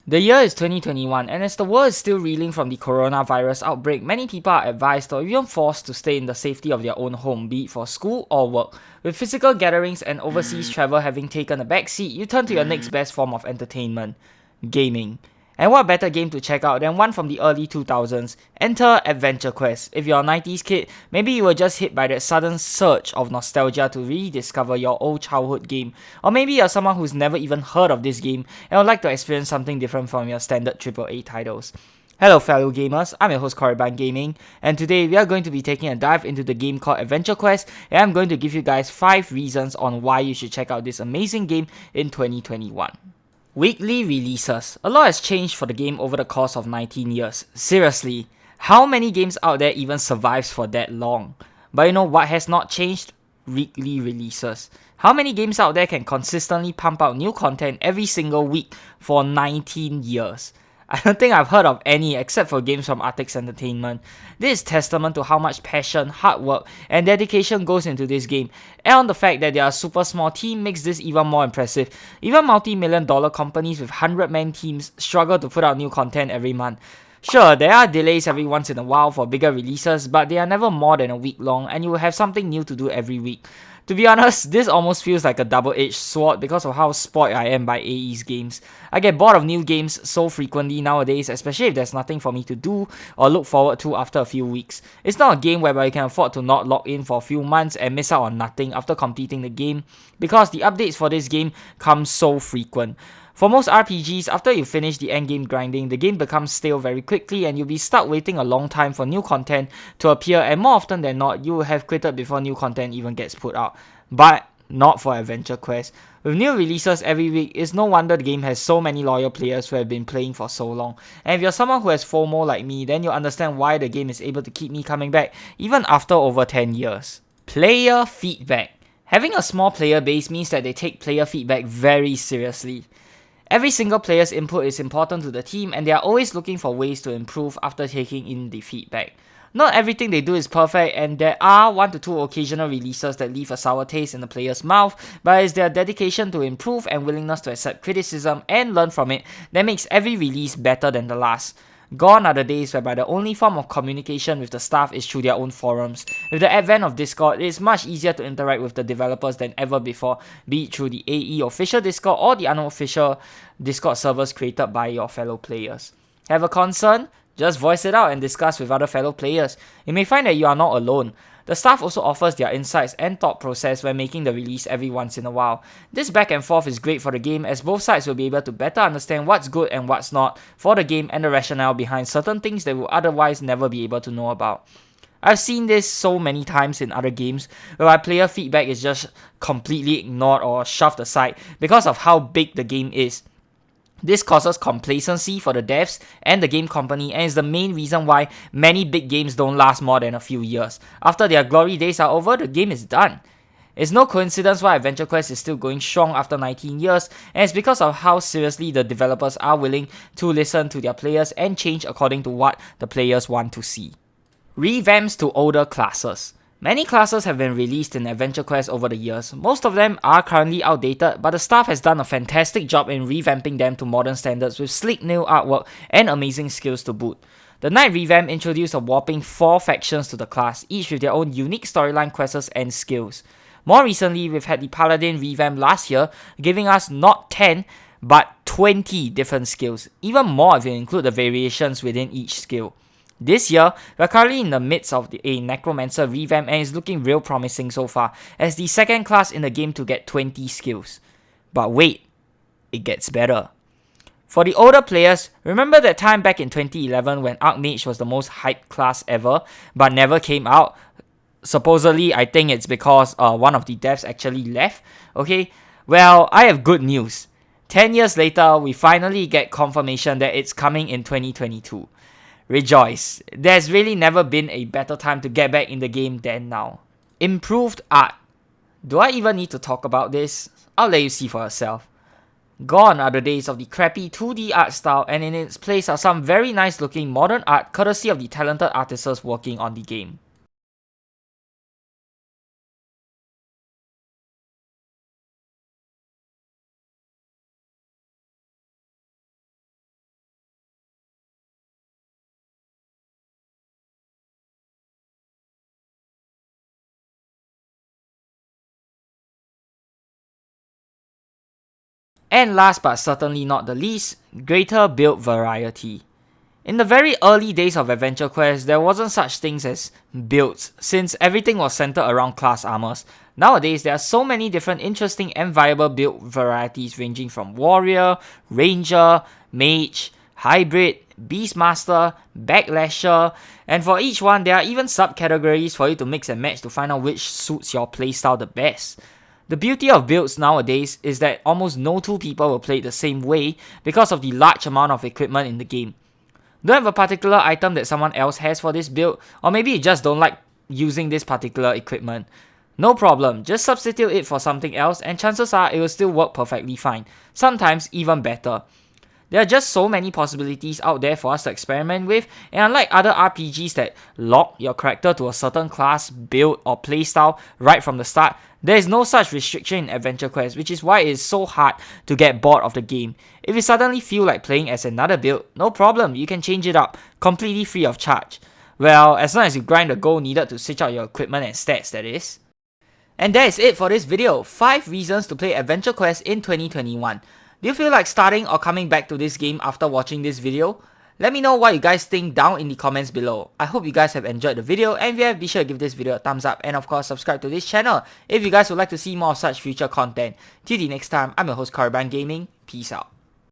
The year is 2021, and as the world is still reeling from the coronavirus outbreak, many people are advised or even forced to stay in the safety of their own home, be it for school or work. With physical gatherings and overseas travel having taken a backseat, you turn to your next best form of entertainment: gaming. And what better game to check out than one from the early 2000s? Enter Adventure Quest. If you're a 90s kid, maybe you were just hit by that sudden surge of nostalgia to rediscover your old childhood game. Or maybe you're someone who's never even heard of this game and would like to experience something different from your standard AAA titles. Hello fellow gamers, I'm your host Korriban Gaming, and today we are going to be taking a dive into the game called Adventure Quest, and I'm going to give you guys 5 reasons on why you should check out this amazing game in 2021. Weekly releases. A lot has changed for the game over the course of 19 years. Seriously, how many games out there even survives for that long? But you know what has not changed? Weekly releases. How many games out there can consistently pump out new content every single week for 19 years? I don't think I've heard of any except for games from Artix Entertainment. This is testament to how much passion, hard work, and dedication goes into this game, and on the fact that they are a super small team makes this even more impressive. Even multi-million dollar companies with 100-man teams struggle to put out new content every month. Sure, there are delays every once in a while for bigger releases, but they are never more than a week long, and you will have something new to do every week. To be honest, this almost feels like a double-edged sword because of how spoiled I am by AE's games. I get bored of new games so frequently nowadays, especially if there's nothing for me to do or look forward to after a few weeks. It's not a game whereby you can afford to not log in for a few months and miss out on nothing after completing the game, because the updates for this game come so frequent. For most RPGs, after you finish the endgame grinding, the game becomes stale very quickly and you'll be stuck waiting a long time for new content to appear, and more often than not, you will have quitted before new content even gets put out. But not for Adventure Quest. With new releases every week, it's no wonder the game has so many loyal players who have been playing for so long. And if you're someone who has FOMO like me, then you'll understand why the game is able to keep me coming back even after over 10 years. Player feedback. Having a small player base means that they take player feedback very seriously. Every single player's input is important to the team, and they are always looking for ways to improve after taking in the feedback. Not everything they do is perfect, and there are 1 to 2 occasional releases that leave a sour taste in the player's mouth, but it's their dedication to improve and willingness to accept criticism and learn from it that makes every release better than the last. Gone are the days whereby the only form of communication with the staff is through their own forums. With the advent of Discord, it is much easier to interact with the developers than ever before, be it through the AE official Discord or the unofficial Discord servers created by your fellow players. Have a concern? Just voice it out and discuss with other fellow players. You may find that you are not alone. The staff also offers their insights and thought process when making the release every once in a while. This back and forth is great for the game, as both sides will be able to better understand what's good and what's not for the game and the rationale behind certain things they will otherwise never be able to know about. I've seen this so many times in other games where player feedback is just completely ignored or shoved aside because of how big the game is. This causes complacency for the devs and the game company, and is the main reason why many big games don't last more than a few years. After their glory days are over, the game is done. It's no coincidence why Adventure Quest is still going strong after 19 years, and it's because of how seriously the developers are willing to listen to their players and change according to what the players want to see. Revamps to older classes. Many classes have been released in Adventure Quest over the years. Most of them are currently outdated, but the staff has done a fantastic job in revamping them to modern standards with sleek new artwork and amazing skills to boot. The Knight revamp introduced a whopping 4 factions to the class, each with their own unique storyline quests and skills. More recently, we've had the Paladin revamp last year, giving us not 10, but 20 different skills, even more if you include the variations within each skill. This year, we're currently in the midst of a Necromancer revamp, and it's looking real promising so far, as the second class in the game to get 20 skills. But wait, it gets better. For the older players, remember that time back in 2011 when Archmage was the most hyped class ever, but never came out? Supposedly, I think it's because one of the devs actually left. Okay, well, I have good news. 10 years later, we finally get confirmation that it's coming in 2022. Rejoice. There's really never been a better time to get back in the game than now. Improved art. Do I even need to talk about this? I'll let you see for yourself. Gone are the days of the crappy 2D art style, and in its place are some very nice looking modern art courtesy of the talented artists working on the game. And last but certainly not the least, greater build variety. In the very early days of Adventure Quest, there wasn't such things as builds, since everything was centered around class armors. Nowadays, there are so many different interesting and viable build varieties ranging from Warrior, Ranger, Mage, Hybrid, Beastmaster, Backlasher, and for each one, there are even subcategories for you to mix and match to find out which suits your playstyle the best. The beauty of builds nowadays is that almost no two people will play it the same way because of the large amount of equipment in the game. Don't have a particular item that someone else has for this build, or maybe you just don't like using this particular equipment. No problem, just substitute it for something else and chances are it will still work perfectly fine, sometimes even better. There are just so many possibilities out there for us to experiment with, and unlike other RPGs that lock your character to a certain class, build, or playstyle right from the start, there is no such restriction in Adventure Quest, which is why it is so hard to get bored of the game. If you suddenly feel like playing as another build, no problem, you can change it up, completely free of charge. Well, as long as you grind the gold needed to switch out your equipment and stats, that is. And that is it for this video, 5 reasons to play Adventure Quest in 2021. Do you feel like starting or coming back to this game after watching this video? Let me know what you guys think down in the comments below. I hope you guys have enjoyed the video, and if you have, be sure to give this video a thumbs up and of course subscribe to this channel if you guys would like to see more of such future content. Till the next time, I'm your host Caravan Gaming, peace out.